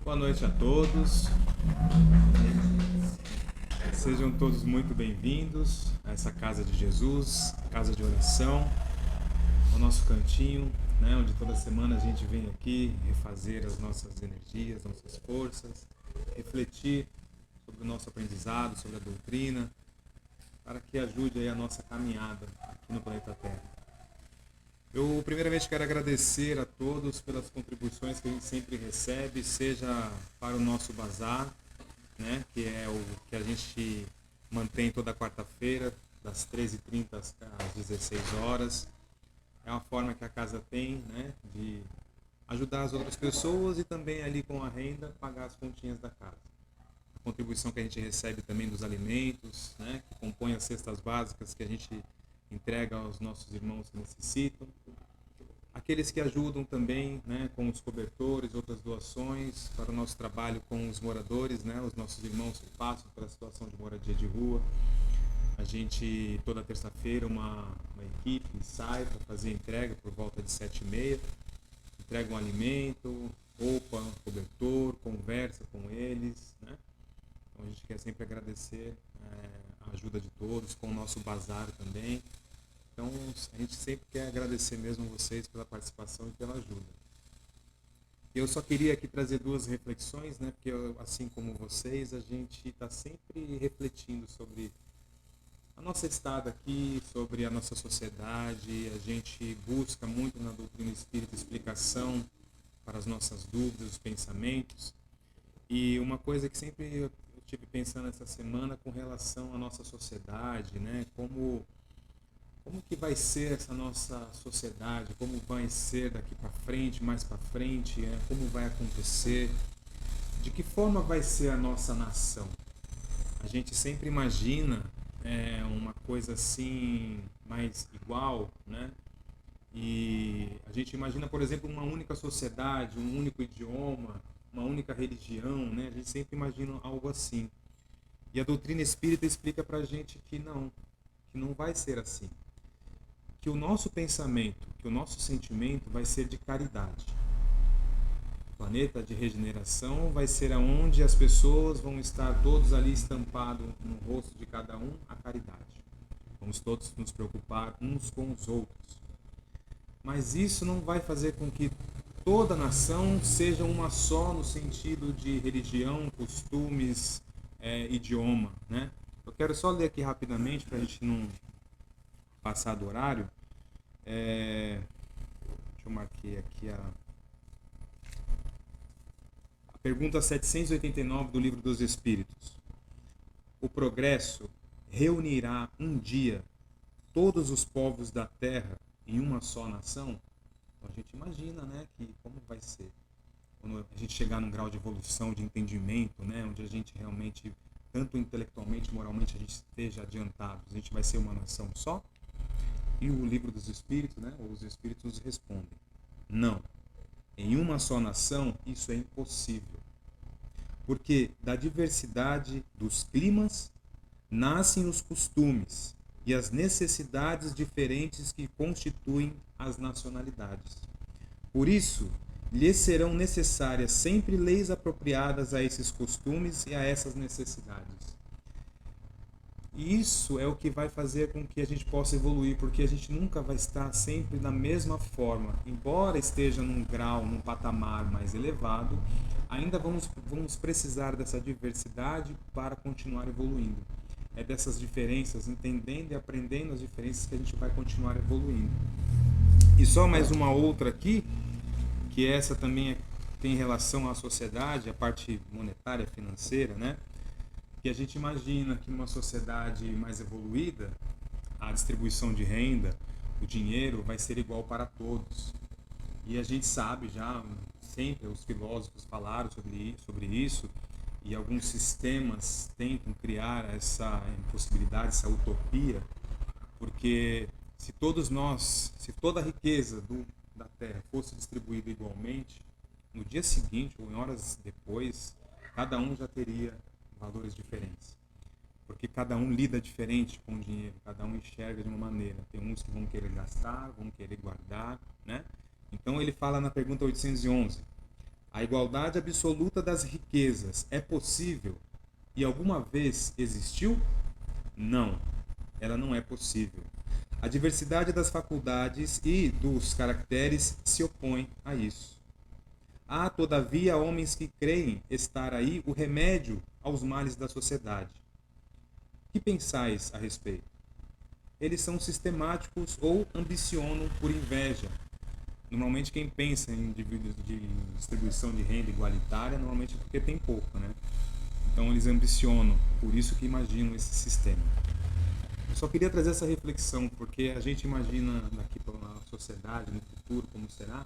Boa noite a todos. Sejam todos muito bem-vindos a essa casa de Jesus, casa de oração, ao nosso cantinho, né, onde toda semana a gente vem aqui refazer as nossas energias, nossas forças, refletir sobre o nosso aprendizado, sobre a doutrina, para que ajude aí a nossa caminhada aqui no planeta Terra. Eu primeiramente quero agradecer a todos pelas contribuições que a gente sempre recebe, seja para o nosso bazar, né, que é o que a gente mantém toda quarta-feira, das 13h30 às 16 horas. É uma forma que a casa tem, né, de ajudar as outras pessoas e também ali com a renda pagar as continhas da casa. A contribuição que a gente recebe também dos alimentos, né, que compõem as cestas básicas que a gente entrega aos nossos irmãos que necessitam. Aqueles que ajudam também, né, com os cobertores, outras doações para o nosso trabalho com os moradores, né, os nossos irmãos que passam pela situação de moradia de rua. A gente, toda terça-feira, uma equipe sai para fazer entrega por volta de 7h30. Entrega um alimento, roupa, cobertor, conversa com eles, né? Então a gente quer sempre agradecer a ajuda de todos, com o nosso bazar também. Então a gente sempre quer agradecer mesmo a vocês pela participação e pela ajuda. Eu só queria aqui trazer duas reflexões, né? Porque eu, assim como vocês, a gente está sempre refletindo sobre a nossa estada aqui, sobre a nossa sociedade. A gente busca muito na doutrina espírita explicação para as nossas dúvidas, os pensamentos. E uma coisa que sempre eu estive pensando essa semana com relação à nossa sociedade, né? Como que vai ser essa nossa sociedade? Como vai ser daqui para frente, mais para frente? Como vai acontecer? De que forma vai ser a nossa nação? A gente sempre imagina uma coisa assim mais igual, né? E a gente imagina, por exemplo, uma única sociedade, um único idioma, uma única religião, né? A gente sempre imagina algo assim. E a doutrina espírita explica pra gente que não vai ser assim. Que o nosso pensamento, que o nosso sentimento vai ser de caridade. O planeta de regeneração vai ser aonde as pessoas vão estar todos ali estampados no rosto de cada um a caridade. Vamos todos nos preocupar uns com os outros. Mas isso não vai fazer com que toda nação seja uma só no sentido de religião, costumes, idioma, né? Eu quero só ler aqui rapidamente para a gente não passar do horário. Deixa eu marquei aqui a pergunta 789 do Livro dos Espíritos. O progresso reunirá um dia todos os povos da Terra em uma só nação? Então a gente imagina, né, que como vai ser quando a gente chegar num grau de evolução, de entendimento, né, onde a gente realmente, tanto intelectualmente, moralmente, a gente esteja adiantado, a gente vai ser uma nação só? E o Livro dos Espíritos, né, os Espíritos respondem: não. Em uma só nação, isso é impossível. Porque da diversidade dos climas nascem os costumes e as necessidades diferentes que constituem as nacionalidades. Por isso, lhes serão necessárias sempre leis apropriadas a esses costumes e a essas necessidades. E isso é o que vai fazer com que a gente possa evoluir, porque a gente nunca vai estar sempre da mesma forma. Embora esteja num grau, num patamar mais elevado, ainda vamos precisar dessa diversidade para continuar evoluindo. É dessas diferenças, entendendo e aprendendo as diferenças, que a gente vai continuar evoluindo. E só mais uma outra aqui, que essa também tem relação à sociedade, a parte monetária, financeira, né? Que a gente imagina que numa sociedade mais evoluída, a distribuição de renda, o dinheiro vai ser igual para todos. E a gente sabe já, sempre os filósofos falaram sobre isso, e alguns sistemas tentam criar essa impossibilidade, essa utopia, porque se todos nós, se toda a riqueza da Terra fosse distribuída igualmente, no dia seguinte ou em horas depois, cada um já teria valores diferentes. Porque cada um lida diferente com o dinheiro, cada um enxerga de uma maneira. Tem uns que vão querer gastar, vão querer guardar, né? Então ele fala na pergunta 811: A igualdade absoluta das riquezas é possível e alguma vez existiu? Não, ela não é possível. A diversidade das faculdades e dos caracteres se opõe a isso. Há, todavia, homens que creem estar aí o remédio aos males da sociedade. Que pensais a respeito? Eles são sistemáticos ou ambicionam por inveja. Normalmente quem pensa em distribuição de renda igualitária, normalmente é porque tem pouco, né? Então eles ambicionam, por isso que imaginam esse sistema. Eu só queria trazer essa reflexão, porque a gente imagina daqui para a sociedade, no futuro, como será.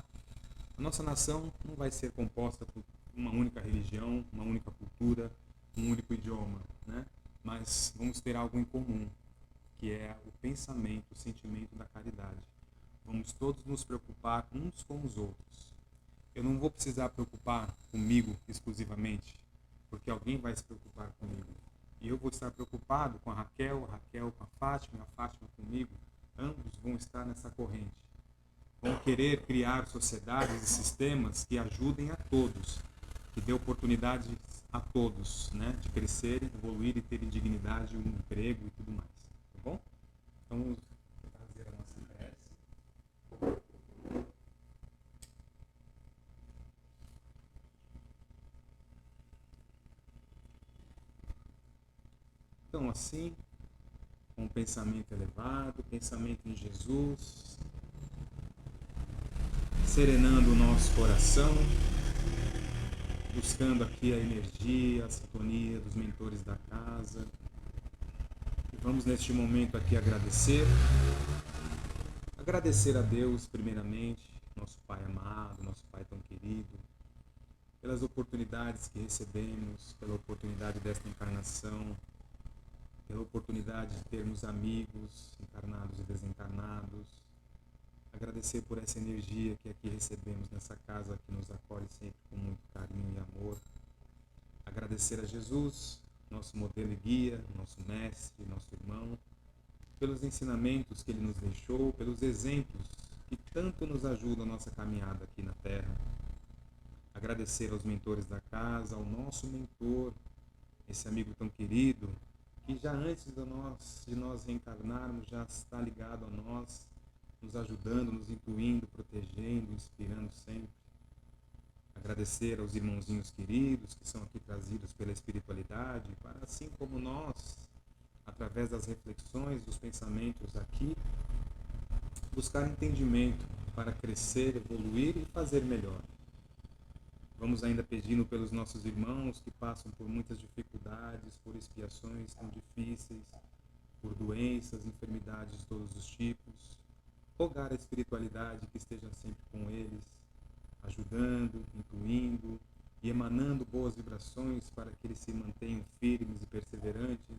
A nossa nação não vai ser composta por uma única religião, uma única cultura, um único idioma, né? Mas vamos ter algo em comum, que é o pensamento, o sentimento da caridade. Vamos todos nos preocupar uns com os outros. Eu não vou precisar preocupar comigo exclusivamente, porque alguém vai se preocupar comigo. E eu vou estar preocupado com a Raquel com a Fátima comigo. Ambos vão estar nessa corrente. Vão querer criar sociedades e sistemas que ajudem a todos, que dê oportunidades a todos, né, de crescerem, evoluírem, terem dignidade, um emprego e tudo mais. Tá bom? Então, vamos fazer a nossa prece. Então, assim, com um pensamento elevado, pensamento em Jesus, serenando o nosso coração, buscando aqui a energia, a sintonia dos mentores da casa. E vamos neste momento aqui agradecer a Deus primeiramente, nosso Pai amado, nosso Pai tão querido, pelas oportunidades que recebemos, pela oportunidade desta encarnação, pela oportunidade de termos amigos encarnados e desencarnados. Agradecer por essa energia que aqui recebemos nessa casa que nos acolhe sempre com muito carinho e amor. Agradecer a Jesus, nosso modelo e guia, nosso mestre, nosso irmão, pelos ensinamentos que ele nos deixou, pelos exemplos que tanto nos ajudam a nossa caminhada aqui na Terra. Agradecer aos mentores da casa, ao nosso mentor, esse amigo tão querido, que já antes de nós reencarnarmos, já está ligado a nós, nos ajudando, nos intuindo, protegendo, inspirando sempre. Agradecer aos irmãozinhos queridos que são aqui trazidos pela espiritualidade, para assim como nós, através das reflexões, dos pensamentos aqui, buscar entendimento para crescer, evoluir e fazer melhor. Vamos ainda pedindo pelos nossos irmãos que passam por muitas dificuldades, por expiações tão difíceis, por doenças, enfermidades de todos os tipos. Rogar a espiritualidade que esteja sempre com eles, ajudando, intuindo e emanando boas vibrações para que eles se mantenham firmes e perseverantes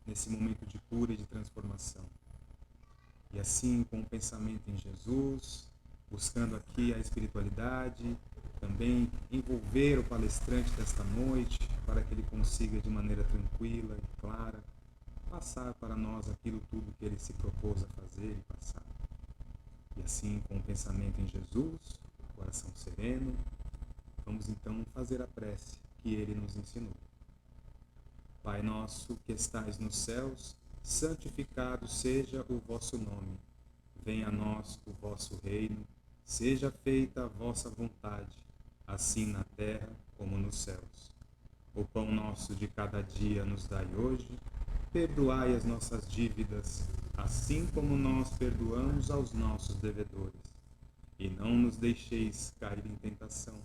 nesse momento de cura e de transformação. E assim, com o pensamento em Jesus, buscando aqui a espiritualidade, também envolver o palestrante desta noite, para que ele consiga de maneira tranquila e clara passar para nós aquilo tudo que ele se propôs a fazer e passar. E assim, com o pensamento em Jesus, coração sereno, vamos então fazer a prece que ele nos ensinou. Pai nosso que estais nos céus, santificado seja o vosso nome. Venha a nós o vosso reino, seja feita a vossa vontade, assim na terra como nos céus. O pão nosso de cada dia nos dai hoje, perdoai as nossas dívidas, assim como nós perdoamos aos nossos devedores. E não nos deixeis cair em tentação,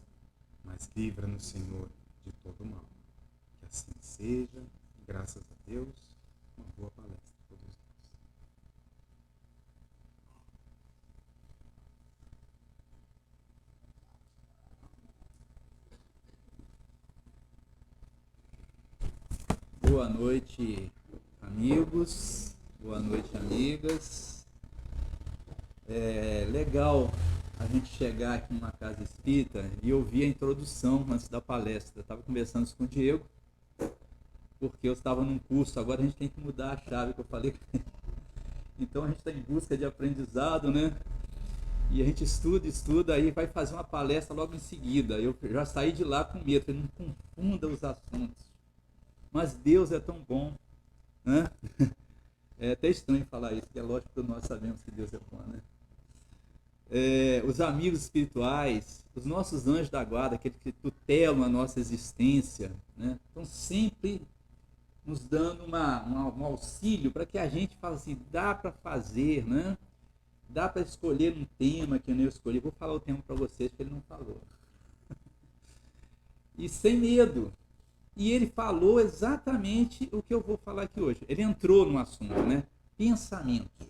mas livra-nos, Senhor, de todo mal. Que assim seja, graças a Deus, uma boa palestra a todos nós. Boa noite, amigos. Boa noite, amigas. É legal a gente chegar aqui numa casa espírita e ouvir a introdução antes da palestra. Eu estava conversando isso com o Diego, porque eu estava num curso, agora a gente tem que mudar a chave que eu falei. Então a gente está em busca de aprendizado, né? E a gente estuda, aí vai fazer uma palestra logo em seguida. Eu já saí de lá com medo, falei, não confunda os assuntos. Mas Deus é tão bom, né? É até estranho falar isso, porque é lógico que nós sabemos que Deus é bom, né? Os amigos espirituais, os nossos anjos da guarda, aqueles que tutelam a nossa existência, né? Estão sempre nos dando um auxílio para que a gente fale assim, dá para fazer, né? Dá para escolher um tema que eu não escolhi. Vou falar o tema para vocês que ele não falou. E sem medo. E ele falou exatamente o que eu vou falar aqui hoje. Ele entrou no assunto, né? Pensamentos.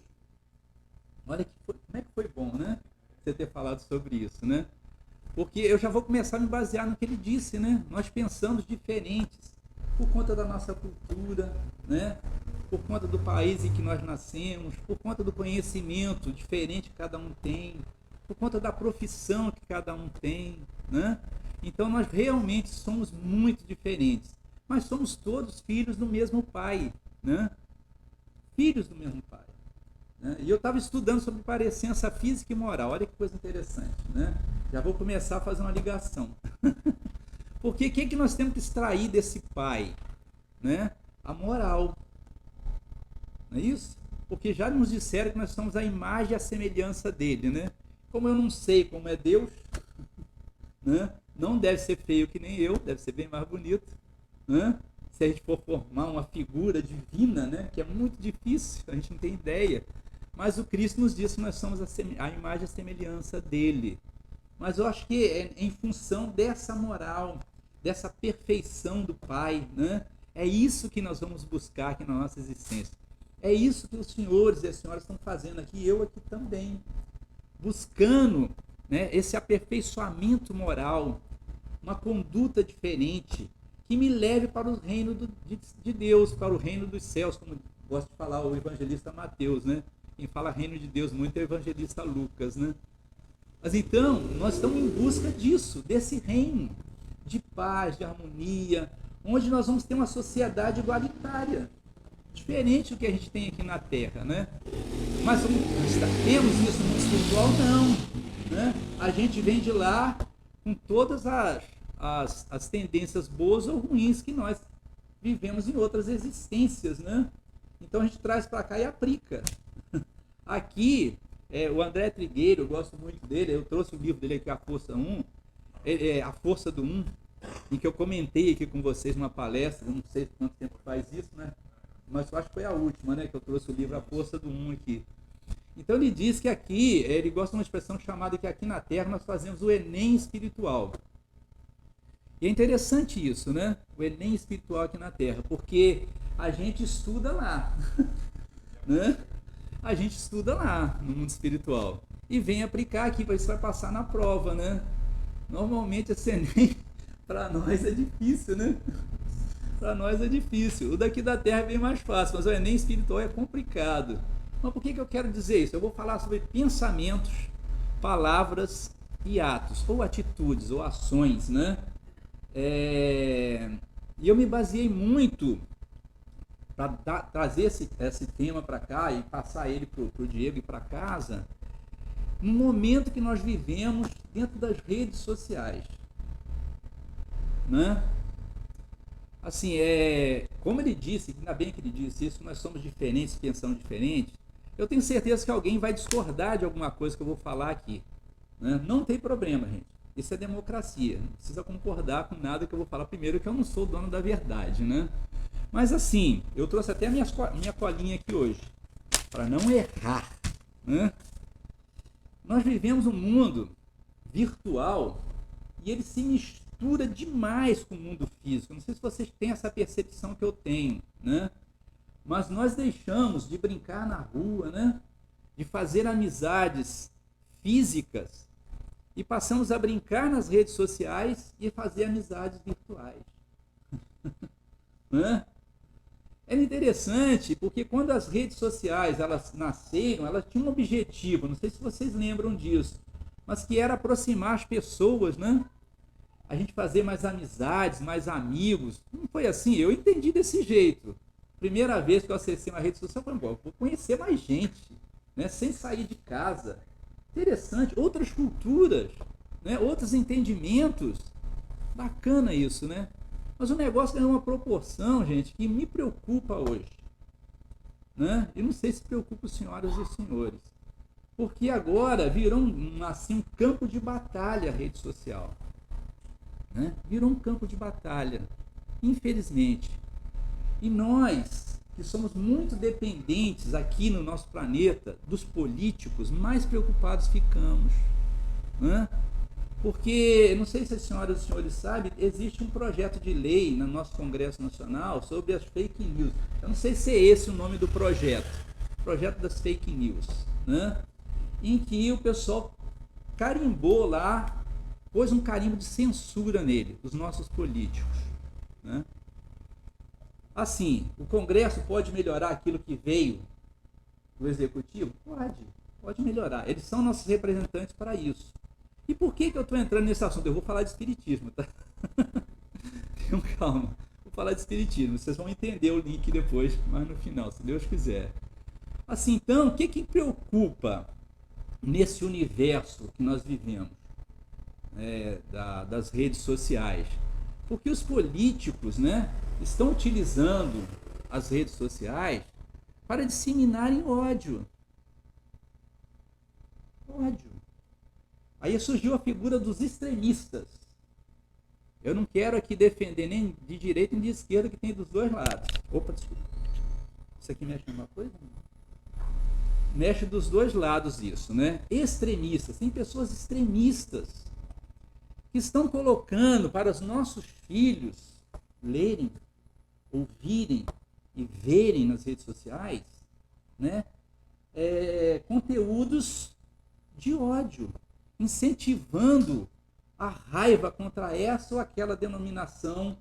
Olha como é que foi bom, né? Você ter falado sobre isso, né? Porque eu já vou começar a me basear no que ele disse, né? Nós pensamos diferentes por conta da nossa cultura, né? Por conta do país em que nós nascemos, por conta do conhecimento diferente que cada um tem, por conta da profissão que cada um tem, né? Então nós realmente somos muito diferentes, mas somos todos filhos do mesmo pai, né? Filhos do mesmo pai. Né? E eu estava estudando sobre parecença física e moral, olha que coisa interessante, né? Já vou começar a fazer uma ligação. Porque o que nós temos que extrair desse pai? Né? A moral. Não é isso? Porque já nos disseram que nós somos a imagem e a semelhança dele, né? Como eu não sei como é Deus, né? Não deve ser feio que nem eu, deve ser bem mais bonito, né? Se a gente for formar uma figura divina, né? Que é muito difícil, a gente não tem ideia. Mas o Cristo nos disse que nós somos a imagem e a semelhança dele. Mas eu acho que é em função dessa moral, dessa perfeição do Pai, né? É isso que nós vamos buscar aqui na nossa existência. É isso que os senhores e as senhoras estão fazendo aqui, eu aqui também. Buscando, né, esse aperfeiçoamento moral, uma conduta diferente, que me leve para o reino de Deus, para o reino dos céus, como gosta de falar o evangelista Mateus, né? Quem fala reino de Deus muito é o evangelista Lucas, né? Mas então, nós estamos em busca disso, desse reino de paz, de harmonia, onde nós vamos ter uma sociedade igualitária, diferente do que a gente tem aqui na Terra, né? Mas temos isso no mundo espiritual? Não, né? A gente vem de lá com todas as tendências boas ou ruins que nós vivemos em outras existências, né? Então a gente traz para cá e aplica. Aqui, o André Trigueiro, eu gosto muito dele, eu trouxe o livro dele aqui, A Força 1, A Força do 1, em que eu comentei aqui com vocês numa palestra, não sei quanto tempo faz isso, né? Mas eu acho que foi a última, né? Que eu trouxe o livro A Força do 1 aqui. Então ele diz que aqui, ele gosta de uma expressão chamada que aqui na Terra nós fazemos o Enem espiritual. E é interessante isso, né? O Enem espiritual aqui na Terra, porque a gente estuda lá, né? A gente estuda lá no mundo espiritual e vem aplicar aqui, para isso vai passar na prova, né? Normalmente esse Enem para nós é difícil, né? Para nós é difícil. O daqui da Terra é bem mais fácil, mas o Enem espiritual é complicado. Mas por que eu quero dizer isso? Eu vou falar sobre pensamentos, palavras e atos, ou atitudes, ou ações, né? E eu me baseei muito para trazer esse tema para cá e passar ele para o Diego e para casa, no momento que nós vivemos dentro das redes sociais, né? Assim, como ele disse, ainda bem que ele disse isso, nós somos diferentes, pensamos diferente. Eu tenho certeza que alguém vai discordar de alguma coisa que eu vou falar aqui, né? Não tem problema, gente. Isso é democracia. Não precisa concordar com nada que eu vou falar primeiro, que eu não sou dono da verdade, né? Mas assim, eu trouxe até a minha colinha aqui hoje, para não errar, né? Nós vivemos um mundo virtual e ele se mistura demais com o mundo físico. Não sei se vocês têm essa percepção que eu tenho, né? Mas nós deixamos de brincar na rua, né? De fazer amizades físicas e passamos a brincar nas redes sociais e fazer amizades virtuais. Né? É interessante porque quando as redes sociais elas nasceram, elas tinham um objetivo, não sei se vocês lembram disso, mas que era aproximar as pessoas, né? A gente fazer mais amizades, mais amigos. Não foi assim, eu entendi desse jeito. Primeira vez que eu acessei uma rede social, eu falei, vou conhecer mais gente, né? Sem sair de casa, Interessante, outras culturas, né? Outros entendimentos. Bacana isso, né? Mas o negócio ganhou uma proporção, gente, que me preocupa hoje. Né? E não sei se preocupa os senhoras e os senhores. Porque agora virou assim, um campo de batalha a rede social. Né? Virou um campo de batalha, infelizmente. E nós, que somos muito dependentes aqui no nosso planeta dos políticos, mais preocupados ficamos. Né? Porque, não sei se as senhoras e os senhores sabem, existe um projeto de lei no nosso Congresso Nacional sobre as fake news. Eu não sei se é esse o nome do projeto das fake news, né? Em que o pessoal carimbou lá, pôs um carimbo de censura nele, os nossos políticos. Né? Assim, o Congresso pode melhorar aquilo que veio do Executivo? Pode melhorar. Eles são nossos representantes para isso. E por que eu estou entrando nesse assunto? Eu vou falar de espiritismo, tá? Tenham calma. Vou falar de espiritismo. Vocês vão entender o link depois, mas no final, se Deus quiser. Assim, então, o que preocupa nesse universo que nós vivemos, das redes sociais? Porque os políticos, né, estão utilizando as redes sociais para disseminarem ódio. Aí surgiu a figura dos extremistas. Eu não quero aqui defender nem de direita nem de esquerda, que tem dos dois lados. Opa, desculpa. Isso aqui mexe em alguma coisa? Mexe dos dois lados isso, né? Extremistas. Tem pessoas extremistas que estão colocando para os nossos filhos lerem, ouvirem e verem nas redes sociais, né? Conteúdos de ódio, incentivando a raiva contra essa ou aquela denominação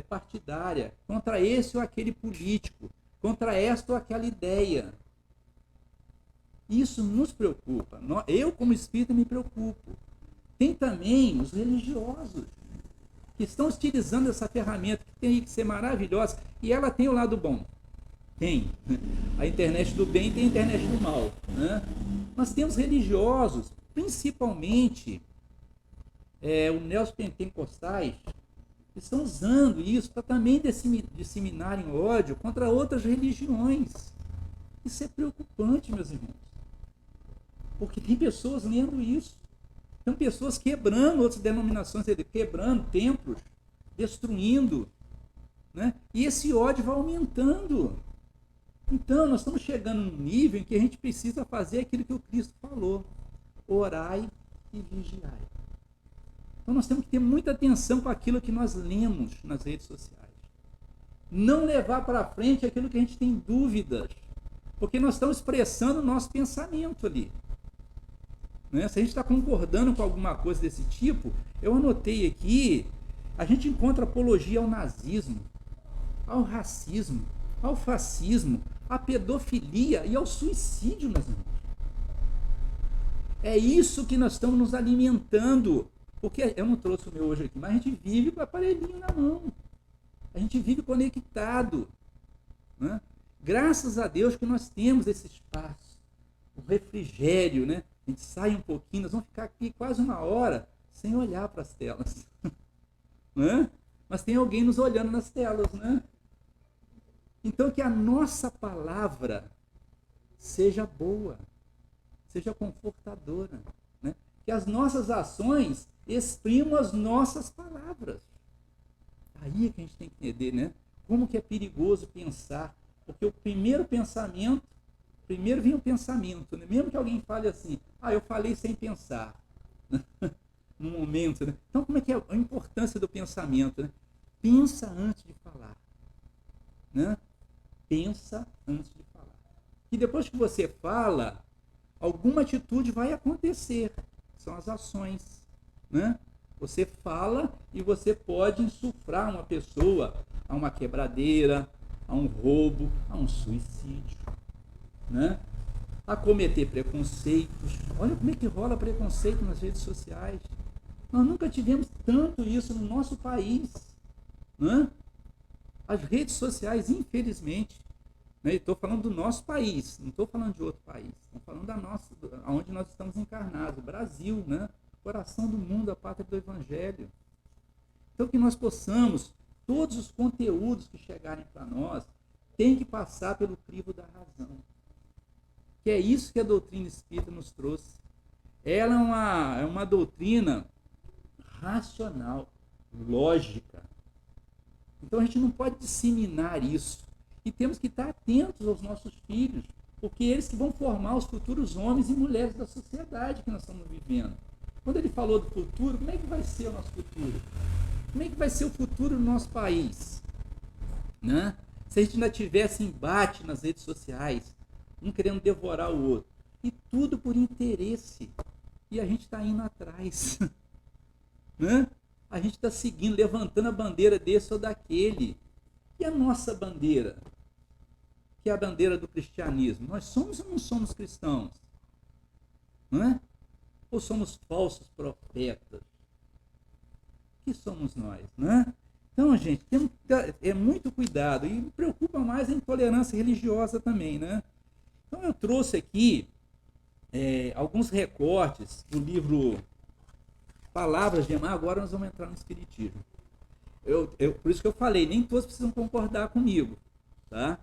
partidária, contra esse ou aquele político, contra esta ou aquela ideia. Isso nos preocupa. Eu, como espírita, me preocupo. Tem também os religiosos, que estão utilizando essa ferramenta, que tem que ser maravilhosa, e ela tem o lado bom. Tem. A internet do bem tem a internet do mal. Né? Mas tem os religiosos, principalmente os neopentecostais, que estão usando isso para também disseminarem ódio contra outras religiões. Isso é preocupante, meus irmãos. Porque tem pessoas lendo isso. Tem pessoas quebrando outras denominações, quebrando templos, destruindo. Né? E esse ódio vai aumentando. Então, nós estamos chegando num nível em que a gente precisa fazer aquilo que o Cristo falou. Orai e vigiai. Então, nós temos que ter muita atenção com aquilo que nós lemos nas redes sociais. Não levar para frente aquilo que a gente tem dúvidas. Porque nós estamos expressando o nosso pensamento ali. Né? Se a gente está concordando com alguma coisa desse tipo, eu anotei aqui, a gente encontra apologia ao nazismo, ao racismo, ao fascismo, à pedofilia e ao suicídio, meus irmãos. É isso que nós estamos nos alimentando. Porque eu não trouxe o meu hoje aqui, mas a gente vive com o aparelhinho na mão. A gente vive conectado. Né? Graças a Deus que nós temos esse espaço. O refrigério, né? A gente sai um pouquinho, nós vamos ficar aqui quase uma hora sem olhar para as telas. Né? Mas tem alguém nos olhando nas telas, né? Então que a nossa palavra seja boa, seja confortadora, né? Que as nossas ações exprimam as nossas palavras. Aí é que a gente tem que entender, né? Como que é perigoso pensar, porque o primeiro vem o pensamento, né? Mesmo que alguém fale assim, eu falei sem pensar, no momento, né? Então como é que é a importância do pensamento, né? Pensa antes de falar, né? Pensa antes de falar. E depois que você fala, alguma atitude vai acontecer, são as ações, né? Você fala e você pode insuflar uma pessoa a uma quebradeira, a um roubo, a um suicídio, né? A cometer preconceitos. Olha como é que rola preconceito nas redes sociais. Nós nunca tivemos tanto isso no nosso país, né? As redes sociais, infelizmente, Né? Estou falando do nosso país, não estou falando de outro país. Estou falando da nossa, onde nós estamos encarnados, o Brasil, né? Coração do mundo, a pátria do Evangelho. Então, que nós possamos, todos os conteúdos que chegarem para nós, tem que passar pelo crivo da razão. Que é isso que a doutrina espírita nos trouxe. Ela é uma doutrina racional, lógica. Então a gente não pode disseminar isso. E temos que estar atentos aos nossos filhos, porque eles que vão formar os futuros homens e mulheres da sociedade que nós estamos vivendo. Quando ele falou do futuro, como é que vai ser o nosso futuro? Como é que vai ser o futuro do nosso país? Né? Se a gente ainda tivesse embate nas redes sociais, um querendo devorar o outro, e tudo por interesse, e a gente está indo atrás. Né? A gente está seguindo, levantando a bandeira desse ou daquele. E a nossa bandeira? Que é a bandeira do cristianismo. Nós somos ou não somos cristãos? Não é? Ou somos falsos profetas? Que somos nós? Né? Então, gente, é muito cuidado. E me preocupa mais a intolerância religiosa também. Né? Então, eu trouxe aqui alguns recortes do livro Palavras de Emmanuel. Agora nós vamos entrar no Espiritismo. Por isso que eu falei, nem todos precisam concordar comigo, tá?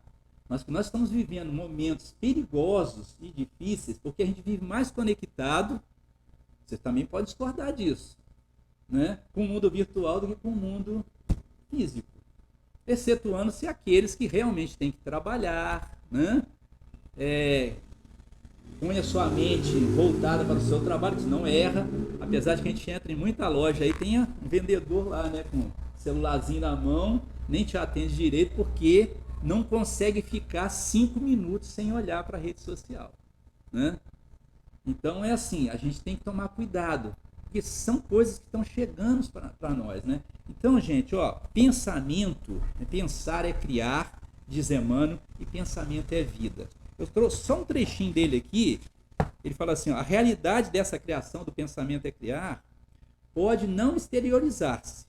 Mas que nós estamos vivendo momentos perigosos e difíceis, porque a gente vive mais conectado, você também pode discordar disso, né? Com o mundo virtual do que com o mundo físico. Excetuando-se aqueles que realmente têm que trabalhar, né? Põe a sua mente voltada para o seu trabalho, que não erra, apesar de que a gente entra em muita loja, aí tem um vendedor lá, né, com celularzinho na mão, nem te atende direito porque não consegue ficar 5 minutos sem olhar para a rede social, né? Então é assim, a gente tem que tomar cuidado, porque são coisas que estão chegando para nós, né? Então, gente, ó, pensamento, pensar é criar, diz Emmanuel, e pensamento é vida. Eu trouxe só um trechinho dele aqui. Ele fala assim, ó, a realidade dessa criação do pensamento é criar pode não exteriorizar-se.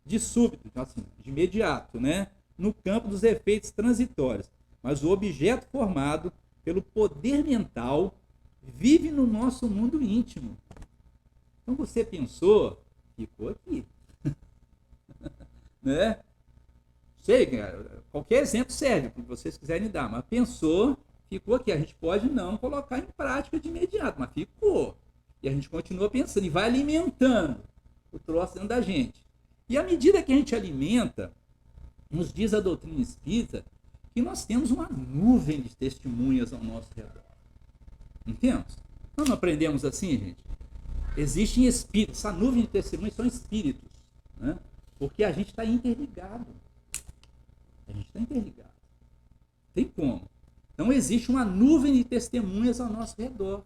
De súbito, então, assim, de imediato, né? No campo dos efeitos transitórios. Mas o objeto formado pelo poder mental vive no nosso mundo íntimo. Então você pensou, ficou aqui. Né? Sei, qualquer exemplo serve, para vocês quiserem dar, mas pensou, ficou aqui. A gente pode não colocar em prática de imediato, mas ficou. E a gente continua pensando e vai alimentando o troço dentro da gente. E à medida que a gente alimenta, nos diz a doutrina espírita, que nós temos uma nuvem de testemunhas ao nosso redor. Entendemos? Nós não aprendemos assim, gente? Existem espíritos, essa nuvem de testemunhas são espíritos, né? Porque a gente está interligado. Tem como. Então existe uma nuvem de testemunhas ao nosso redor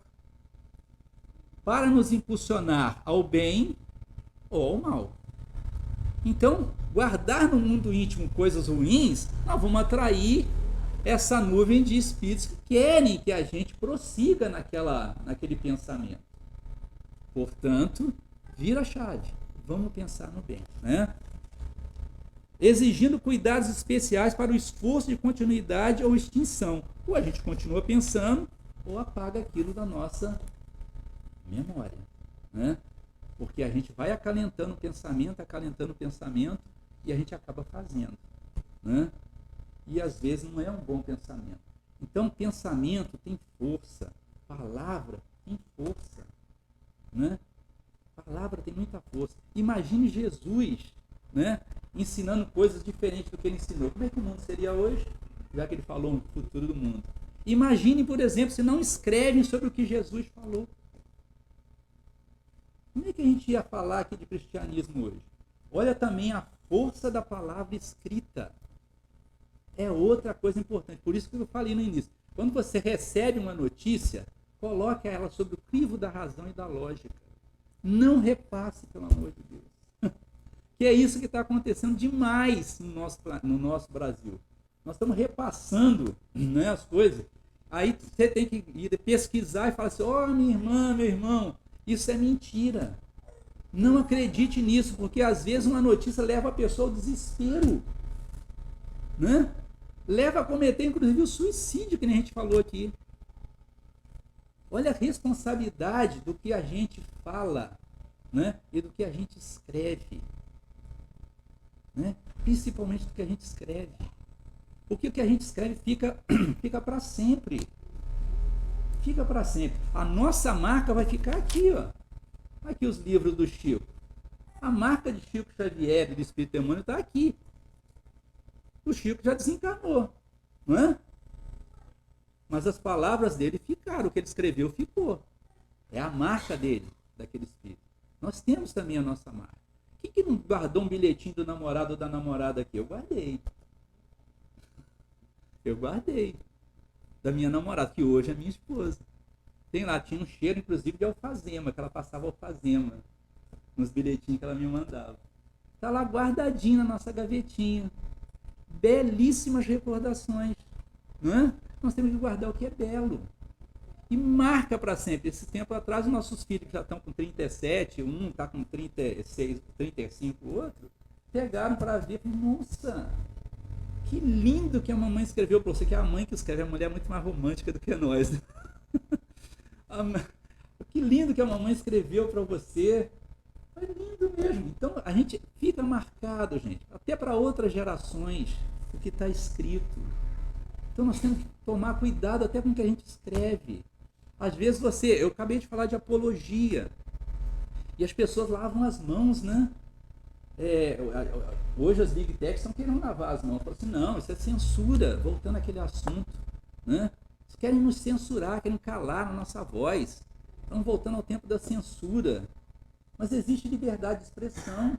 para nos impulsionar ao bem ou ao mal. Então, guardar no mundo íntimo coisas ruins, nós vamos atrair essa nuvem de espíritos que querem que a gente prossiga naquele pensamento. Portanto, vira a chave. Vamos pensar no bem, né? Exigindo cuidados especiais para o esforço de continuidade ou extinção. Ou a gente continua pensando, ou apaga aquilo da nossa memória, né? Porque a gente vai acalentando o pensamento, e a gente acaba fazendo, né? E às vezes não é um bom pensamento. Então, pensamento tem força, palavra tem força, né? Palavra tem muita força. Imagine Jesus, né, ensinando coisas diferentes do que ele ensinou. Como é que o mundo seria hoje? Já que ele falou no futuro do mundo. Imagine, por exemplo, se não escrevem sobre o que Jesus falou. Como é que a gente ia falar aqui de cristianismo hoje? Olha também a força da palavra escrita. É outra coisa importante. Por isso que eu falei no início. Quando você recebe uma notícia, coloque ela sobre o crivo da razão e da lógica. Não repasse, pelo amor de Deus. Que é isso que está acontecendo demais no nosso Brasil. Nós estamos repassando, né, as coisas. Aí você tem que ir pesquisar e falar assim, minha irmã, meu irmão, isso é mentira. Não acredite nisso, porque às vezes uma notícia leva a pessoa ao desespero, né? leva a cometer, inclusive, o suicídio, que nem a gente falou aqui. Olha a responsabilidade do que a gente fala, né? E do que a gente escreve. Né? Principalmente do que a gente escreve. Porque o que a gente escreve fica para sempre. Fica para sempre. A nossa marca vai ficar aqui, ó. Aqui os livros do Chico. A marca de Chico Xavier, do Espírito Emmanuel, está aqui. O Chico já desencarnou, não é? Mas as palavras dele ficaram, o que ele escreveu ficou. É a marca dele, daquele espírito. Nós temos também a nossa marca. Quem que não guardou um bilhetinho do namorado ou da namorada aqui? Eu guardei. Eu guardei. Da minha namorada, que hoje é minha esposa. Tem lá, tinha um cheiro, inclusive, de alfazema, que ela passava alfazema nos bilhetinhos que ela me mandava. Está lá guardadinho na nossa gavetinha. Belíssimas recordações. Não é? Nós temos que guardar o que é belo. E marca para sempre. Esse tempo atrás, os nossos filhos que já estão com 37, um está com 36, 35, o outro, pegaram para ver e falaram, nossa, que lindo que a mamãe escreveu para você, que é a mãe que escreve, a mulher é muito mais romântica do que nós. Né? Que lindo que a mamãe escreveu para você. É lindo mesmo. Então a gente fica marcado, gente, até para outras gerações, o que está escrito. Então nós temos que tomar cuidado até com o que a gente escreve. Às vezes eu acabei de falar de apologia, e as pessoas lavam as mãos, né? Hoje as Big Techs estão querendo lavar as mãos. Falam assim, não, isso é censura, voltando àquele assunto. Né? Eles querem nos censurar, querem calar a nossa voz. Estão voltando ao tempo da censura. Mas existe liberdade de expressão.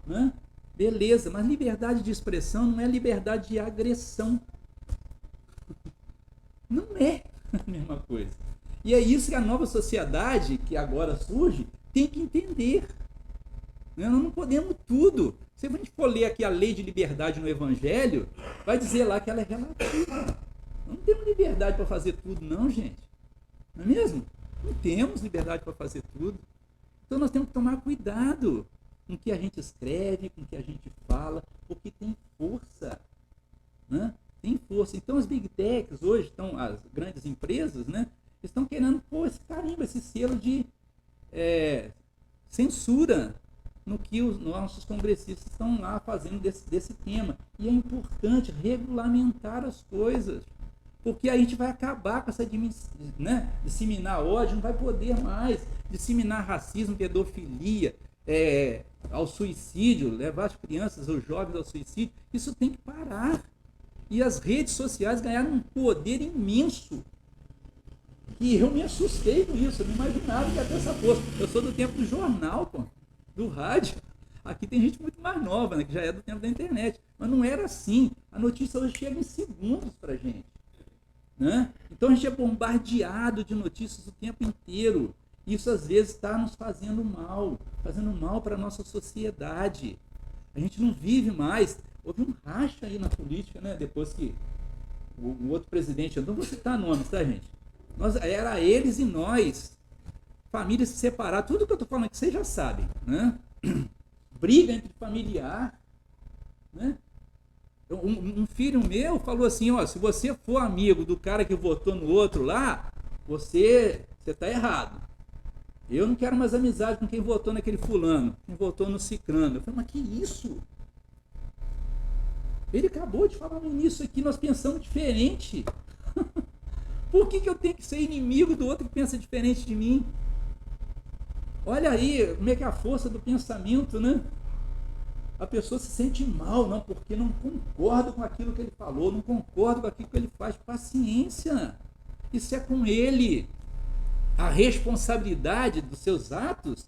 Né? Beleza, mas liberdade de expressão não é liberdade de agressão. Não é a mesma coisa. E é isso que a nova sociedade, que agora surge, tem que entender. Nós não podemos tudo. Se a gente for ler aqui a lei de liberdade no Evangelho, vai dizer lá que ela é relativa. Não temos liberdade para fazer tudo, não, gente. Não é mesmo? Não temos liberdade para fazer tudo. Então nós temos que tomar cuidado com o que a gente escreve, com o que a gente fala, porque tem força. Né? Tem força. Então as Big Techs hoje, estão, as grandes empresas, né, estão querendo pôr esse selo de censura no que os nossos congressistas estão lá fazendo desse tema. E é importante regulamentar as coisas, porque a gente vai acabar com essa disseminar ódio, não vai poder mais disseminar racismo, pedofilia, ao suicídio, levar as crianças, os jovens ao suicídio. Isso tem que parar. E as redes sociais ganharam um poder imenso. E eu me assustei com isso, eu não imaginava que ia ter essa força. Eu sou do tempo do jornal, pô, do rádio. Aqui tem gente muito mais nova, né, que já é do tempo da internet. Mas não era assim. A notícia hoje chega em segundos pra gente. Né? Então a gente é bombardeado de notícias o tempo inteiro. Isso às vezes está nos fazendo mal para a nossa sociedade. A gente não vive mais. Houve um racha aí na política, né? Depois que o outro presidente, eu não vou citar nomes, tá, gente? Era eles e nós. Famílias se separadas, tudo que eu estou falando aqui vocês já sabem. Né? Briga entre familiar. Né? Um filho meu falou assim, ó, se você for amigo do cara que votou no outro lá, você está errado. Eu não quero mais amizade com quem votou naquele fulano, quem votou no cicrano. Eu falei, mas que isso? Ele acabou de falar nisso aqui, nós pensamos diferente. Por que eu tenho que ser inimigo do outro que pensa diferente de mim? Olha aí como é que é a força do pensamento, né? A pessoa se sente mal, não, porque não concorda com aquilo que ele falou, não concorda com aquilo que ele faz. Paciência, isso é com ele. A responsabilidade dos seus atos,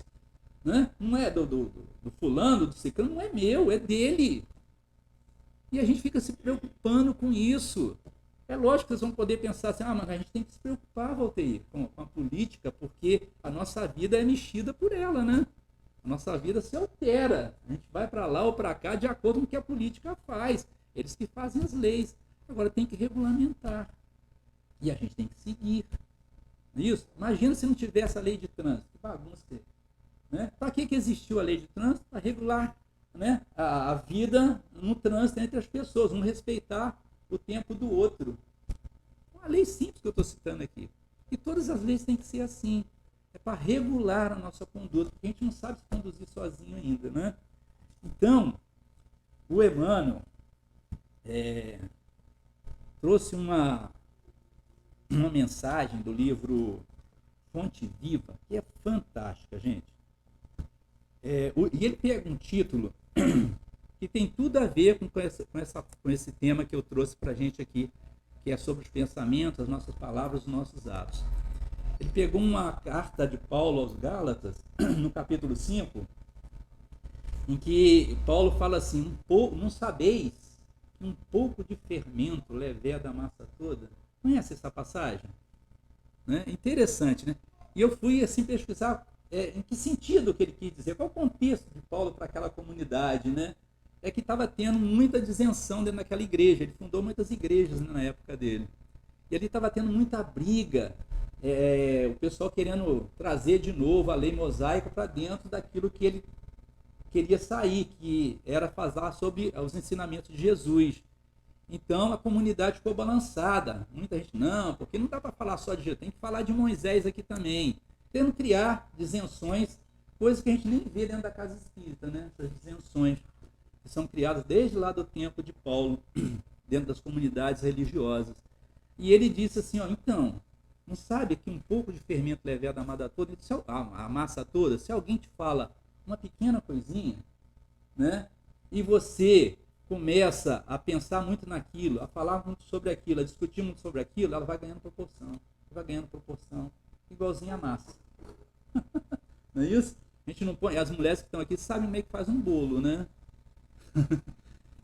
né, não é do fulano, do ciclano, não é meu, é dele. E a gente fica se preocupando com isso. É lógico que vocês vão poder pensar assim, mas a gente tem que se preocupar, Valteir, com a política, porque a nossa vida é mexida por ela, né? A nossa vida se altera. A gente vai para lá ou para cá de acordo com o que a política faz. Eles que fazem as leis. Agora tem que regulamentar. E a gente tem que seguir. Isso? Imagina se não tivesse a lei de trânsito. Que bagunça que é. Né? Para que existiu a lei de trânsito? Para regular, né, a vida no trânsito entre as pessoas. Vamos respeitar o tempo do outro. Uma lei simples que eu estou citando aqui. E todas as leis têm que ser assim. É para regular a nossa conduta, porque a gente não sabe se conduzir sozinho ainda, né? Então, o Emmanuel trouxe uma mensagem do livro Fonte Viva, que é fantástica, gente. E ele pega um título que tem tudo a ver com esse tema que eu trouxe para a gente aqui, que é sobre os pensamentos, as nossas palavras, os nossos atos. Ele pegou uma carta de Paulo aos Gálatas, no capítulo 5, em que Paulo fala assim, não sabeis que um pouco de fermento leveda a massa toda? Conhece essa passagem? Né? Interessante, né? E eu fui assim pesquisar em que sentido que ele quis dizer, qual o contexto de Paulo para aquela comunidade, né? É que estava tendo muita disenção dentro daquela igreja, ele fundou muitas igrejas, né, na época dele. E ele estava tendo muita briga, o pessoal querendo trazer de novo a lei mosaica para dentro daquilo que ele queria sair, que era falar sobre os ensinamentos de Jesus. Então a comunidade ficou balançada. Muita gente, não, porque não dá para falar só de Jesus, tem que falar de Moisés aqui também. Tendo criar disenções, coisas que a gente nem vê dentro da casa espírita, né? Essas disenções que são criadas desde lá do tempo de Paulo, dentro das comunidades religiosas. E ele disse assim, então, não sabe que um pouco de fermento leveda a massa toda? Se alguém te fala uma pequena coisinha, né? E você começa a pensar muito naquilo, a falar muito sobre aquilo, a discutir muito sobre aquilo, ela vai ganhando proporção, igualzinho a massa. Não é isso? A gente não põe, as mulheres que estão aqui sabem meio que faz um bolo, né?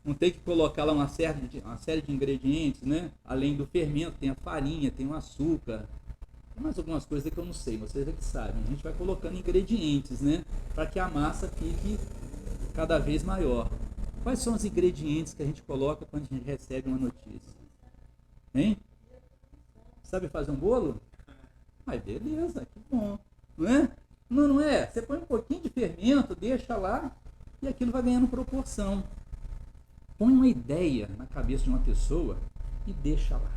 Não tem que colocar lá uma série de ingredientes, né? Além do fermento, tem a farinha, tem o açúcar, tem mais algumas coisas que eu não sei, vocês é que sabem. A gente vai colocando ingredientes, né? Para que a massa fique cada vez maior. Quais são os ingredientes que a gente coloca quando a gente recebe uma notícia? Hein? Sabe fazer um bolo? Mas beleza, que bom. Não é? Não é? Você põe um pouquinho de fermento, deixa lá e aquilo vai ganhando proporção. Põe uma ideia na cabeça de uma pessoa e deixa lá.